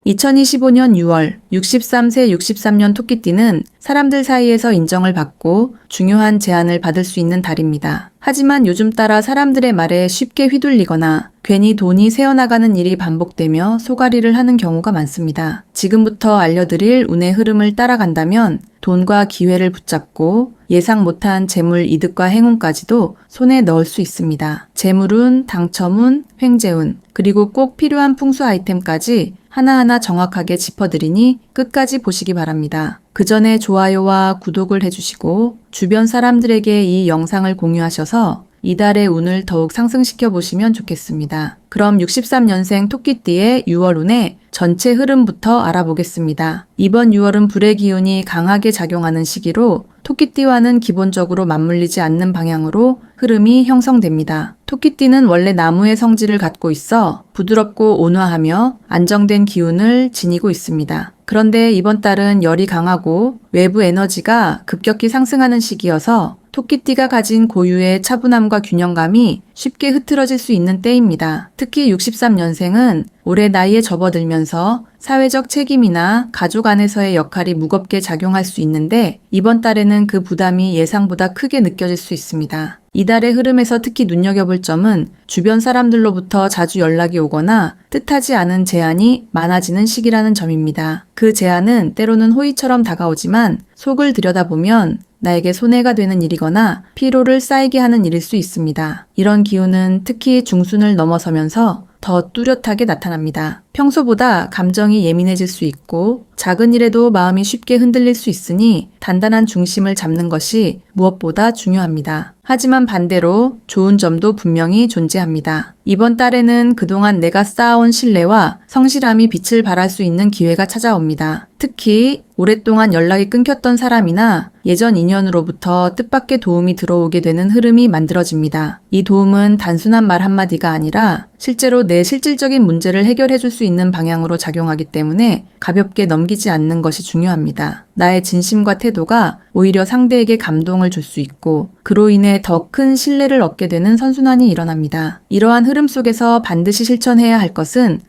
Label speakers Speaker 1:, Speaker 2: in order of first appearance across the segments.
Speaker 1: 2025년 6월 63세 63년 토끼띠는 사람들 사이에서 인정을 받고 중요한 제안을 받을 수 있는 달입니다. 하지만 요즘 따라 사람들의 말에 쉽게 휘둘리거나 괜히 돈이 새어나가는 일이 반복되며 소가리를 하는 경우가 많습니다. 지금부터 알려드릴 운의 흐름을 따라간다면 돈과 기회를 붙잡고 예상 못한 재물 이득과 행운까지도 손에 넣을 수 있습니다. 재물운, 당첨운, 횡재운, 그리고 꼭 필요한 풍수 아이템까지 하나하나 정확하게 짚어드리니 끝까지 보시기 바랍니다. 그 전에 좋아요와 구독을 해주시고 주변 사람들에게 이 영상을 공유하셔서 이달의 운을 더욱 상승시켜 보시면 좋겠습니다. 그럼 63년생 토끼띠의 6월 운의 전체 흐름부터 알아보겠습니다. 이번 6월은 불의 기운이 강하게 작용하는 시기로 토끼띠와는 기본적으로 맞물리지 않는 방향으로 흐름이 형성됩니다. 토끼띠는 원래 나무의 성질을 갖고 있어 부드럽고 온화하며 안정된 기운을 지니고 있습니다. 그런데 이번 달은 열이 강하고 외부 에너지가 급격히 상승하는 시기여서 토끼띠가 가진 고유의 차분함과 균형감이 쉽게 흐트러질 수 있는 때입니다. 특히 63년생은 올해 나이에 접어들면서 사회적 책임이나 가족 안에서의 역할이 무겁게 작용할 수 있는데 이번 달에는 그 부담이 예상보다 크게 느껴질 수 있습니다. 이달의 흐름에서 특히 눈여겨볼 점은 주변 사람들로부터 자주 연락이 오거나 뜻하지 않은 제안이 많아지는 시기라는 점입니다. 그 제안은 때로는 호의처럼 다가오지만 속을 들여다보면 나에게 손해가 되는 일이거나 피로를 쌓이게 하는 일일 수 있습니다. 이런 기운은 특히 중순을 넘어서면서 더 뚜렷하게 나타납니다. 평소보다 감정이 예민해질 수 있고 작은 일에도 마음이 쉽게 흔들릴 수 있으니 단단한 중심을 잡는 것이 무엇보다 중요합니다. 하지만 반대로 좋은 점도 분명히 존재합니다. 이번 달에는 그동안 내가 쌓아온 신뢰와 성실함이 빛을 발할 수 있는 기회가 찾아옵니다. 특히 오랫동안 연락이 끊겼던 사람이나 예전 인연으로부터 뜻밖의 도움이 들어오게 되는 흐름이 만들어집니다. 이 도움은 단순한 말 한마디가 아니라 실제로 내 실질적인 문제를 해결해 줄 수 있는 방향으로 작용하기 때문에 가볍게 넘기지 않는 것이 중요합니다. 나의 진심과 태도가 오히려 상대에게 감동을 줄 수 있고 그로 인해 더 큰 신뢰를 얻게 되는 선순환이 일어납니다. 이러한 흐름 속에서 반드시 실천해야 할 것은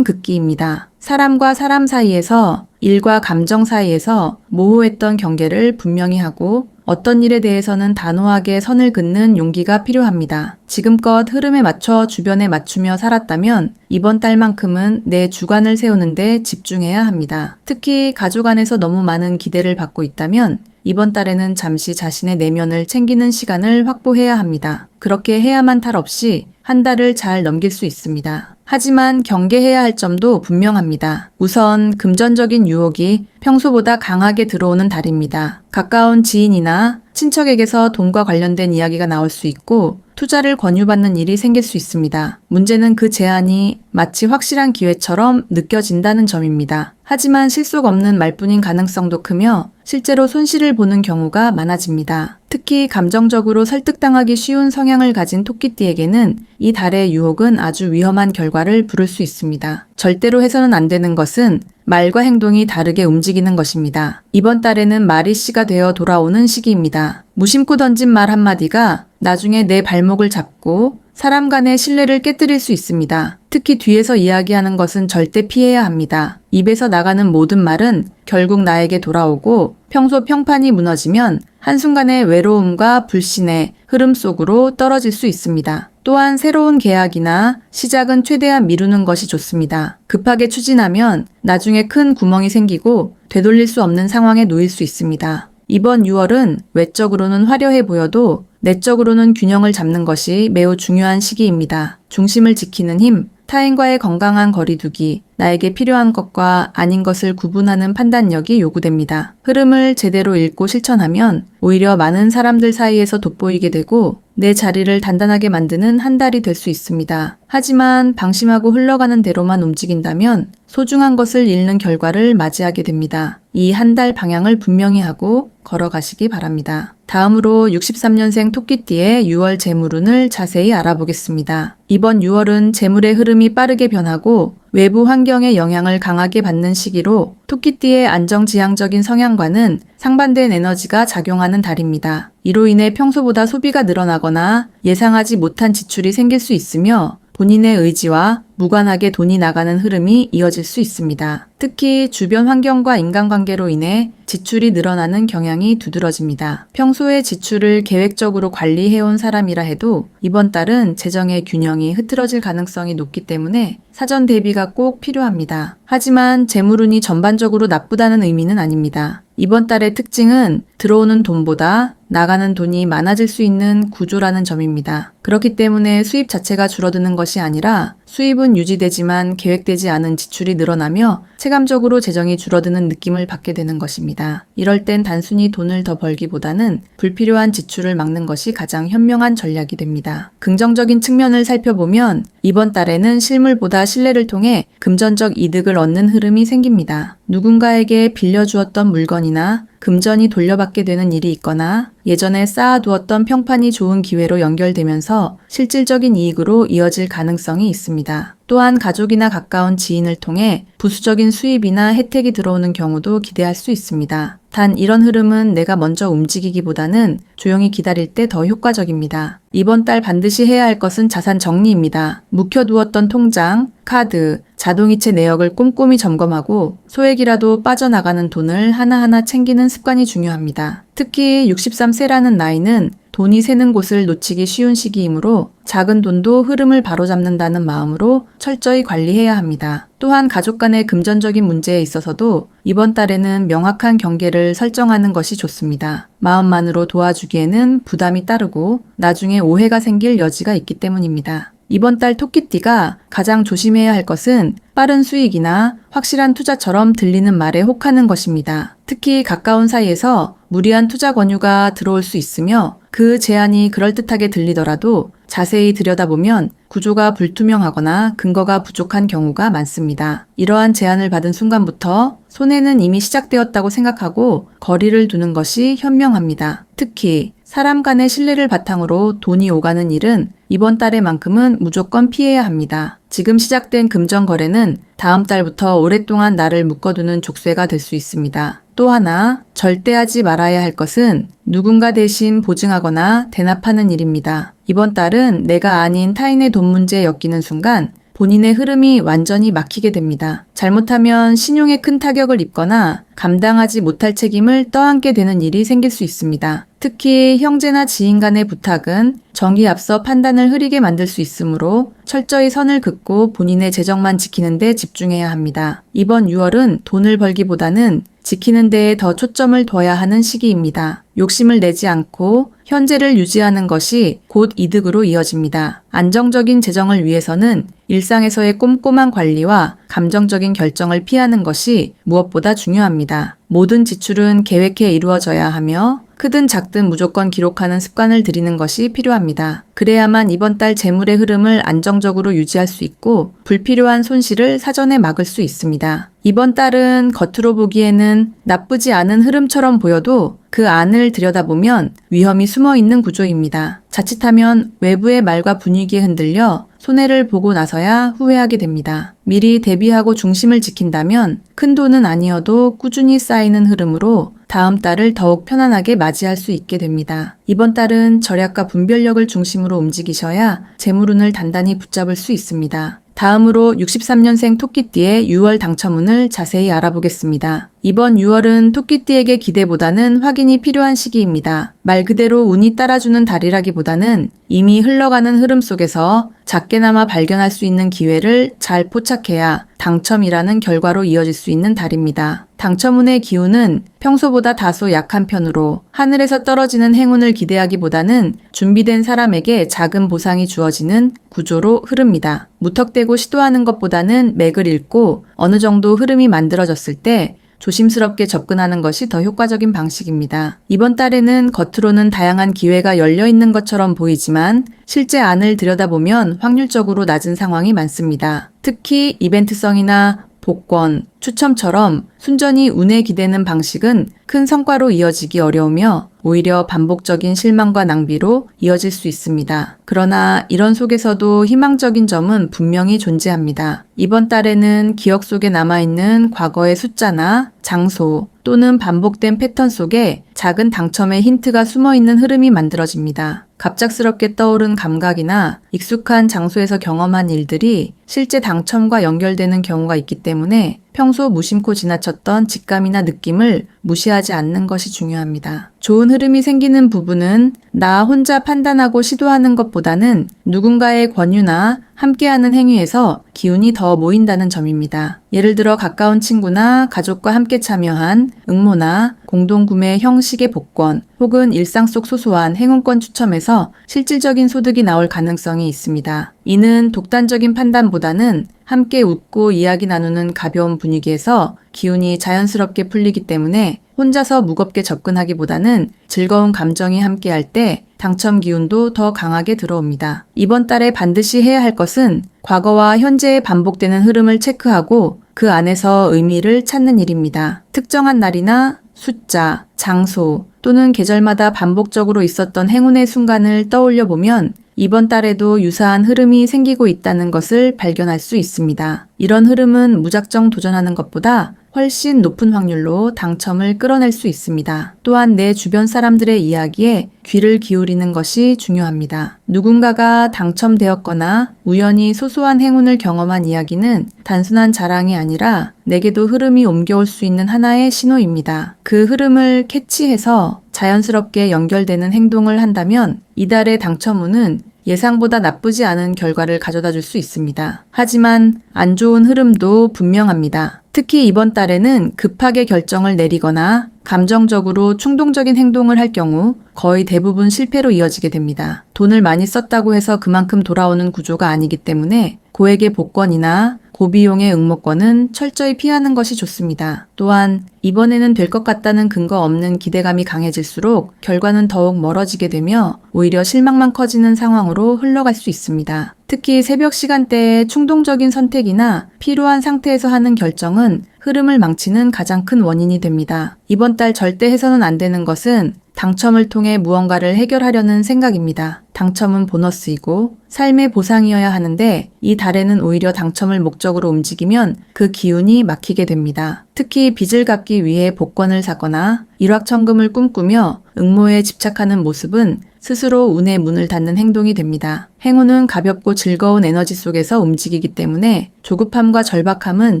Speaker 1: 선긋기입니다. 사람과 사람 사이에서 일과 감정 사이에서 모호했던 경계를 분명히 하고 어떤 일에 대해서는 단호하게 선을 긋는 용기가 필요합니다. 지금껏 흐름에 맞춰 주변에 맞추며 살았다면 이번 달만큼은 내 주관을 세우는 데 집중해야 합니다. 특히 가족 안에서 너무 많은 기대를 받고 있다면 이번 달에는 잠시 자신의 내면을 챙기는 시간을 확보해야 합니다. 그렇게 해야만 탈 없이 한 달을 잘 넘길 수 있습니다. 하지만 경계해야 할 점도 분명합니다. 우선 금전적인 유혹이 평소보다 강하게 들어오는 달입니다. 가까운 지인이나 친척에게서 돈과 관련된 이야기가 나올 수 있고 투자를 권유받는 일이 생길 수 있습니다. 문제는 그 제안이 마치 확실한 기회처럼 느껴진다는 점입니다. 하지만 실속 없는 말뿐인 가능성도 크며 실제로 손실을 보는 경우가 많아집니다. 특히 감정적으로 설득당하기 쉬운 성향을 가진 토끼띠에게는 이 달의 유혹은 아주 위험한 결과를 부를 수 있습니다. 절대로 해서는 안 되는 것은 말과 행동이 다르게 움직이는 것입니다. 이번 달에는 말이 씨가 되어 돌아오는 시기입니다. 무심코 던진 말 한마디가 나중에 내 발목을 잡고 사람 간의 신뢰를 깨뜨릴 수 있습니다. 특히 뒤에서 이야기하는 것은 절대 피해야 합니다. 입에서 나가는 모든 말은 결국 나에게 돌아오고 평소 평판이 무너지면 한순간의 외로움과 불신의 흐름 속으로 떨어질 수 있습니다. 또한 새로운 계약이나 시작은 최대한 미루는 것이 좋습니다. 급하게 추진하면 나중에 큰 구멍이 생기고 되돌릴 수 없는 상황에 놓일 수 있습니다. 이번 6월은 외적으로는 화려해 보여도 내적으로는 균형을 잡는 것이 매우 중요한 시기입니다. 중심을 지키는 힘, 타인과의 건강한 거리두기, 나에게 필요한 것과 아닌 것을 구분하는 판단력이 요구됩니다. 흐름을 제대로 읽고 실천하면 오히려 많은 사람들 사이에서 돋보이게 되고 내 자리를 단단하게 만드는 한 달이 될 수 있습니다. 하지만 방심하고 흘러가는 대로만 움직인다면 소중한 것을 잃는 결과를 맞이하게 됩니다. 이 한 달 방향을 분명히 하고 걸어가시기 바랍니다. 다음으로 63년생 토끼띠의 6월 재물운을 자세히 알아보겠습니다. 이번 6월은 재물의 흐름이 빠르게 변하고 외부 환경의 영향을 강하게 받는 시기로 토끼띠의 안정지향적인 성향과는 상반된 에너지가 작용하는 달입니다. 이로 인해 평소보다 소비가 늘어나거나 예상하지 못한 지출이 생길 수 있으며 본인의 의지와 무관하게 돈이 나가는 흐름이 이어질 수 있습니다. 특히 주변 환경과 인간관계로 인해 지출이 늘어나는 경향이 두드러집니다. 평소에 지출을 계획적으로 관리해온 사람이라 해도 이번 달은 재정의 균형이 흐트러질 가능성이 높기 때문에 사전 대비가 꼭 필요합니다. 하지만 재물운이 전반적으로 나쁘다는 의미는 아닙니다. 이번 달의 특징은 들어오는 돈보다 나가는 돈이 많아질 수 있는 구조라는 점입니다. 그렇기 때문에 수입 자체가 줄어드는 것이 아니라 수입은 유지되지만 계획되지 않은 지출이 늘어나며 체감적으로 재정이 줄어드는 느낌을 받게 되는 것입니다. 이럴 땐 단순히 돈을 더 벌기보다는 불필요한 지출을 막는 것이 가장 현명한 전략이 됩니다. 긍정적인 측면을 살펴보면 이번 달에는 실물보다 신뢰를 통해 금전적 이득을 얻는 흐름이 생깁니다. 누군가에게 빌려주었던 물건이나 금전이 돌려받게 되는 일이 있거나 예전에 쌓아두었던 평판이 좋은 기회로 연결되면서 실질적인 이익으로 이어질 가능성이 있습니다. 또한 가족이나 가까운 지인을 통해 부수적인 수입이나 혜택이 들어오는 경우도 기대할 수 있습니다. 단 이런 흐름은 내가 먼저 움직이기보다는 조용히 기다릴 때 더 효과적입니다. 이번 달 반드시 해야 할 것은 자산 정리입니다. 묵혀두었던 통장, 카드, 자동이체 내역을 꼼꼼히 점검하고 소액이라도 빠져나가는 돈을 하나하나 챙기는 습관이 중요합니다. 특히 63세라는 나이는 돈이 새는 곳을 놓치기 쉬운 시기이므로 작은 돈도 흐름을 바로잡는다는 마음으로 철저히 관리해야 합니다. 또한 가족 간의 금전적인 문제에 있어서도 이번 달에는 명확한 경계를 설정하는 것이 좋습니다. 마음만으로 도와주기에는 부담이 따르고 나중에 오해가 생길 여지가 있기 때문입니다. 이번 달 토끼띠가 가장 조심해야 할 것은 빠른 수익이나 확실한 투자처럼 들리는 말에 혹하는 것입니다. 특히 가까운 사이에서 무리한 투자 권유가 들어올 수 있으며 그 제안이 그럴듯하게 들리더라도 자세히 들여다보면 구조가 불투명하거나 근거가 부족한 경우가 많습니다. 이러한 제안을 받은 순간부터 손해는 이미 시작되었다고 생각하고 거리를 두는 것이 현명합니다. 특히 사람 간의 신뢰를 바탕으로 돈이 오가는 일은 이번 달에만큼은 무조건 피해야 합니다. 지금 시작된 금전 거래는 다음 달부터 오랫동안 나를 묶어두는 족쇄가 될 수 있습니다. 또 하나 절대 하지 말아야 할 것은 누군가 대신 보증하거나 대납하는 일입니다. 이번 달은 내가 아닌 타인의 돈 문제에 엮이는 순간 본인의 흐름이 완전히 막히게 됩니다. 잘못하면 신용에 큰 타격을 입거나 감당하지 못할 책임을 떠안게 되는 일이 생길 수 있습니다. 특히 형제나 지인 간의 부탁은 정이 앞서 판단을 흐리게 만들 수 있으므로 철저히 선을 긋고 본인의 재정만 지키는 데 집중해야 합니다. 이번 6월은 돈을 벌기보다는 지키는 데에 더 초점을 둬야 하는 시기입니다. 욕심을 내지 않고 현재를 유지하는 것이 곧 이득으로 이어집니다. 안정적인 재정을 위해서는 일상에서의 꼼꼼한 관리와 감정적인 결정을 피하는 것이 무엇보다 중요합니다. 모든 지출은 계획해 이루어져야 하며 크든 작든 무조건 기록하는 습관을 들이는 것이 필요합니다. 그래야만 이번 달 재물의 흐름을 안정적으로 유지할 수 있고 불필요한 손실을 사전에 막을 수 있습니다. 이번 달은 겉으로 보기에는 나쁘지 않은 흐름처럼 보여도 그 안을 들여다보면 위험이 숨어 있는 구조입니다. 자칫하면 외부의 말과 분위기에 흔들려 손해를 보고 나서야 후회하게 됩니다. 미리 대비하고 중심을 지킨다면 큰 돈은 아니어도 꾸준히 쌓이는 흐름으로 다음 달을 더욱 편안하게 맞이할 수 있게 됩니다. 이번 달은 절약과 분별력을 중심으로 움직이셔야 재물운을 단단히 붙잡을 수 있습니다. 다음으로 63년생 토끼띠의 6월 당첨운을 자세히 알아보겠습니다. 이번 6월은 토끼띠에게 기대보다는 확인이 필요한 시기입니다. 말 그대로 운이 따라주는 달이라기보다는 이미 흘러가는 흐름 속에서 작게나마 발견할 수 있는 기회를 잘 포착해야 당첨이라는 결과로 이어질 수 있는 달입니다. 당첨운의 기운은 평소보다 다소 약한 편으로 하늘에서 떨어지는 행운을 기대하기보다는 준비된 사람에게 작은 보상이 주어지는 구조로 흐릅니다. 무턱대고 시도하는 것보다는 맥을 읽고 어느 정도 흐름이 만들어졌을 때 조심스럽게 접근하는 것이 더 효과적인 방식입니다. 이번 달에는 겉으로는 다양한 기회가 열려 있는 것처럼 보이지만 실제 안을 들여다보면 확률적으로 낮은 상황이 많습니다. 특히 이벤트성이나 복권, 추첨처럼 순전히 운에 기대는 방식은 큰 성과로 이어지기 어려우며 오히려 반복적인 실망과 낭비로 이어질 수 있습니다. 그러나 이런 속에서도 희망적인 점은 분명히 존재합니다. 이번 달에는 기억 속에 남아있는 과거의 숫자나 장소 또는 반복된 패턴 속에 작은 당첨의 힌트가 숨어있는 흐름이 만들어집니다. 갑작스럽게 떠오른 감각이나 익숙한 장소에서 경험한 일들이 실제 당첨과 연결되는 경우가 있기 때문에 평소 무심코 지나쳤던 직감이나 느낌을 무시하지 않는 것이 중요합니다. 좋은 흐름이 생기는 부분은 나 혼자 판단하고 시도하는 것보다는 누군가의 권유나 함께하는 행위에서 기운이 더 모인다는 점입니다. 예를 들어 가까운 친구나 가족과 함께 참여한 응모나 공동구매 형식의 복권 혹은 일상 속 소소한 행운권 추첨에서 실질적인 소득이 나올 가능성이 있습니다. 이는 독단적인 판단보다는 함께 웃고 이야기 나누는 가벼운 분위기에서 기운이 자연스럽게 풀리기 때문에 혼자서 무겁게 접근하기보다는 즐거운 감정이 함께할 때 당첨 기운도 더 강하게 들어옵니다. 이번 달에 반드시 해야 할 것은 과거와 현재에 반복되는 흐름을 체크하고 그 안에서 의미를 찾는 일입니다. 특정한 날이나 숫자, 장소 또는 계절마다 반복적으로 있었던 행운의 순간을 떠올려 보면 이번 달에도 유사한 흐름이 생기고 있다는 것을 발견할 수 있습니다. 이런 흐름은 무작정 도전하는 것보다 훨씬 높은 확률로 당첨을 끌어낼 수 있습니다. 또한 내 주변 사람들의 이야기에 귀를 기울이는 것이 중요합니다. 누군가가 당첨되었거나 우연히 소소한 행운을 경험한 이야기는 단순한 자랑이 아니라 내게도 흐름이 옮겨올 수 있는 하나의 신호입니다. 그 흐름을 캐치해서 자연스럽게 연결되는 행동을 한다면 이달의 당첨운은 예상보다 나쁘지 않은 결과를 가져다 줄 수 있습니다. 하지만 안 좋은 흐름도 분명합니다. 특히 이번 달에는 급하게 결정을 내리거나 감정적으로 충동적인 행동을 할 경우 거의 대부분 실패로 이어지게 됩니다. 돈을 많이 썼다고 해서 그만큼 돌아오는 구조가 아니기 때문에 고액의 복권이나 고비용의 응모권은 철저히 피하는 것이 좋습니다. 또한 이번에는 될 것 같다는 근거 없는 기대감이 강해질수록 결과는 더욱 멀어지게 되며 오히려 실망만 커지는 상황으로 흘러갈 수 있습니다. 특히 새벽 시간대에 충동적인 선택이나 피로한 상태에서 하는 결정은 흐름을 망치는 가장 큰 원인이 됩니다. 이번 달 절대 해서는 안 되는 것은 당첨을 통해 무언가를 해결하려는 생각입니다. 당첨은 보너스이고 삶의 보상이어야 하는데 이 달에는 오히려 당첨을 목적으로 움직이면 그 기운이 막히게 됩니다. 특히 빚을 갚기 위해 복권을 사거나 일확천금을 꿈꾸며 응모에 집착하는 모습은 스스로 운의 문을 닫는 행동이 됩니다. 행운은 가볍고 즐거운 에너지 속에서 움직이기 때문에 조급함과 절박함은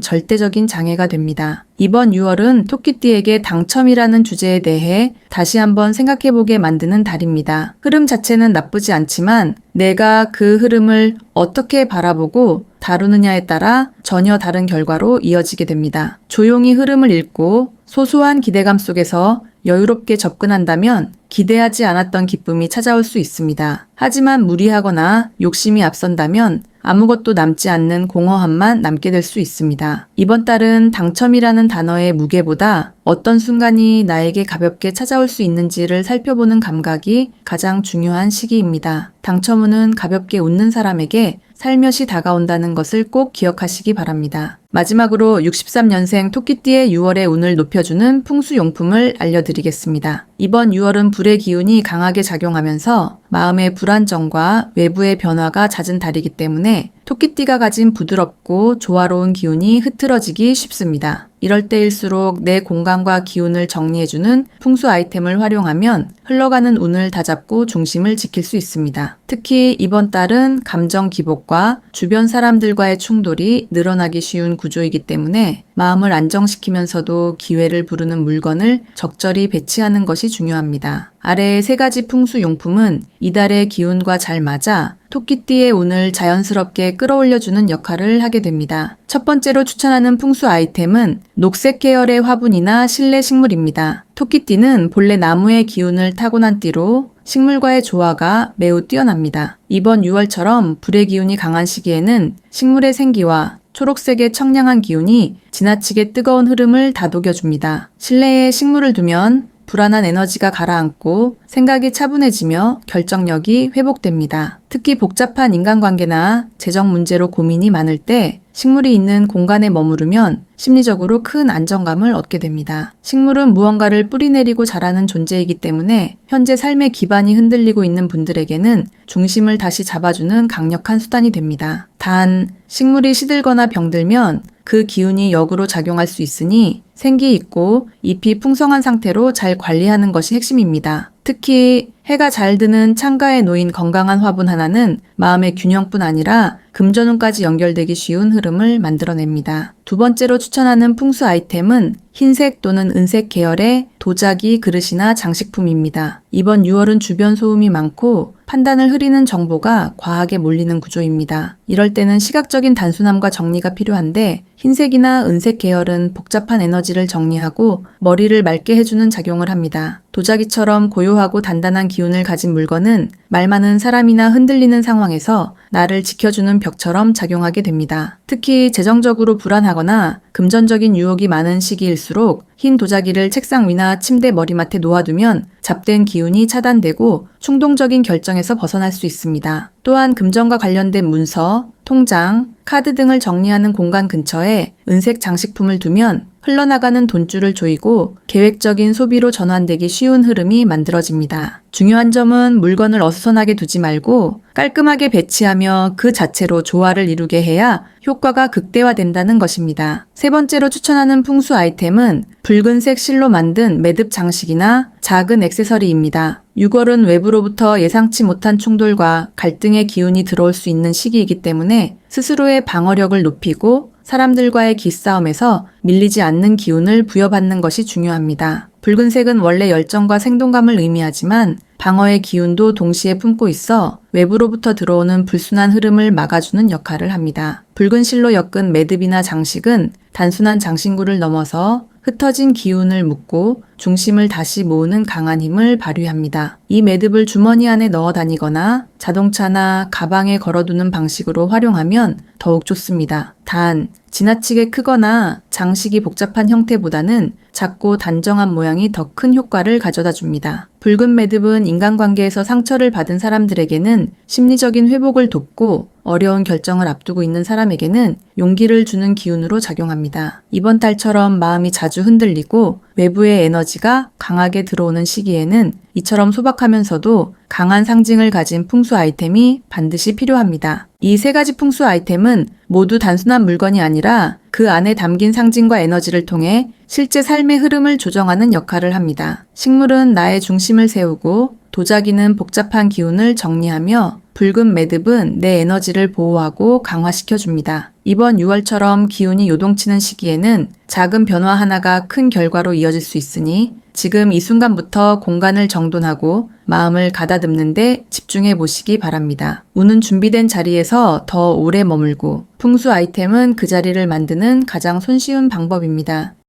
Speaker 1: 절대적인 장애가 됩니다. 이번 6월은 토끼띠에게 당첨이라는 주제에 대해 다시 한번 생각해보게 만드는 달입니다. 흐름 자체는 나쁘지 않지만 내가 그 흐름을 어떻게 바라보고 다루느냐에 따라 전혀 다른 결과로 이어지게 됩니다. 조용히 흐름을 읽고 소소한 기대감 속에서 여유롭게 접근한다면 기대하지 않았던 기쁨이 찾아올 수 있습니다. 하지만 무리하거나 욕심이 앞선다면 아무것도 남지 않는 공허함만 남게 될 수 있습니다. 이번 달은 당첨이라는 단어의 무게보다 어떤 순간이 나에게 가볍게 찾아올 수 있는지를 살펴보는 감각이 가장 중요한 시기입니다. 당첨운은 가볍게 웃는 사람에게 살며시 다가온다는 것을 꼭 기억하시기 바랍니다. 마지막으로 63년생 토끼띠의 6월의 운을 높여주는 풍수용품을 알려드리겠습니다. 이번 6월은 불의 기운이 강하게 작용하면서 마음의 불안정과 외부의 변화가 잦은 달이기 때문에 토끼띠가 가진 부드럽고 조화로운 기운이 흐트러지기 쉽습니다. 이럴 때일수록 내 공간과 기운을 정리해주는 풍수 아이템을 활용하면 흘러가는 운을 다잡고 중심을 지킬 수 있습니다. 특히 이번 달은 감정 기복과 주변 사람들과의 충돌이 늘어나기 쉬운 구조이기 때문에 마음을 안정시키면서도 기회를 부르는 물건을 적절히 배치하는 것이 중요합니다. 아래의 3가지 풍수용품은 이달의 기운과 잘 맞아 토끼띠의 운을 자연스럽게 끌어올려주는 역할을 하게 됩니다. 첫 번째로 추천하는 풍수 아이템은 녹색 계열의 화분이나 실내 식물입니다. 토끼띠는 본래 나무의 기운을 타고난 띠로 식물과의 조화가 매우 뛰어납니다. 이번 6월처럼 불의 기운이 강한 시기에는 식물의 생기와 초록색의 청량한 기운이 지나치게 뜨거운 흐름을 다독여줍니다. 실내에 식물을 두면 불안한 에너지가 가라앉고 생각이 차분해지며 결정력이 회복됩니다. 특히 복잡한 인간관계나 재정 문제로 고민이 많을 때 식물이 있는 공간에 머무르면 심리적으로 큰 안정감을 얻게 됩니다. 식물은 무언가를 뿌리내리고 자라는 존재이기 때문에 현재 삶의 기반이 흔들리고 있는 분들에게는 중심을 다시 잡아주는 강력한 수단이 됩니다. 단, 식물이 시들거나 병들면 그 기운이 역으로 작용할 수 있으니 생기 있고 잎이 풍성한 상태로 잘 관리하는 것이 핵심입니다. 특히 해가 잘 드는 창가에 놓인 건강한 화분 하나는 마음의 균형뿐 아니라 금전운까지 연결되기 쉬운 흐름을 만들어냅니다. 두 번째로 추천하는 풍수 아이템은 흰색 또는 은색 계열의 도자기, 그릇이나 장식품입니다. 이번 6월은 주변 소음이 많고 판단을 흐리는 정보가 과하게 몰리는 구조입니다. 이럴 때는 시각적인 단순함과 정리가 필요한데 흰색이나 은색 계열은 복잡한 에너지를 정리하고 머리를 맑게 해주는 작용을 합니다. 도자기처럼 고요하고 단단한 기운을 가진 물건은 말 많은 사람이나 흔들리는 상황에서 나를 지켜주는 벽처럼 작용하게 됩니다. 특히 재정적으로 불안하거나 금전적인 유혹이 많은 시기일수록 흰 도자기를 책상 위나 침대 머리맡에 놓아두면 잡된 기운이 차단되고 충동적인 결정에서 벗어날 수 있습니다. 또한 금전과 관련된 문서, 통장, 카드 등을 정리하는 공간 근처에 은색 장식품을 두면 흘러나가는 돈줄을 조이고 계획적인 소비로 전환되기 쉬운 흐름이 만들어집니다. 중요한 점은 물건을 어수선하게 두지 말고 깔끔하게 배치하며 그 자체로 조화를 이루게 해야 효과가 극대화된다는 것입니다. 세 번째로 추천하는 풍수 아이템은 붉은색 실로 만든 매듭 장식이나 작은 액세서리입니다. 6월은 외부로부터 예상치 못한 충돌과 갈등의 기운이 들어올 수 있는 시기이기 때문에 스스로의 방어력을 높이고 사람들과의 기싸움에서 밀리지 않는 기운을 부여받는 것이 중요합니다. 붉은색은 원래 열정과 생동감을 의미하지만 방어의 기운도 동시에 품고 있어 외부로부터 들어오는 불순한 흐름을 막아주는 역할을 합니다. 붉은 실로 엮은 매듭이나 장식은 단순한 장신구를 넘어서 흩어진 기운을 묶고 중심을 다시 모으는 강한 힘을 발휘합니다. 이 매듭을 주머니 안에 넣어 다니거나 자동차나 가방에 걸어두는 방식으로 활용하면 더욱 좋습니다. 단, 지나치게 크거나 장식이 복잡한 형태보다는 작고 단정한 모양이 더 큰 효과를 가져다 줍니다. 붉은 매듭은 인간관계에서 상처를 받은 사람들에게는 심리적인 회복을 돕고 어려운 결정을 앞두고 있는 사람에게는 용기를 주는 기운으로 작용합니다. 이번 달처럼 마음이 자주 흔들리고 외부의 에너지가 강하게 들어오는 시기에는 이처럼 소박하면서도 강한 상징을 가진 풍수 아이템이 반드시 필요합니다. 이 세 가지 풍수 아이템은 모두 단순한 물건이 아니라 그 안에 담긴 상징과 에너지를 통해 실제 삶의 흐름을 조정하는 역할을 합니다. 식물은 나의 중심을 세우고 도자기는 복잡한 기운을 정리하며 붉은 매듭은 내 에너지를 보호하고 강화시켜줍니다. 이번 6월처럼 기운이 요동치는 시기에는 작은 변화 하나가 큰 결과로 이어질 수 있으니 지금 이 순간부터 공간을 정돈하고 마음을 가다듬는 데 집중해 보시기 바랍니다. 운은 준비된 자리에서 더 오래 머물고 풍수 아이템은 그 자리를 만드는 가장 손쉬운 방법입니다.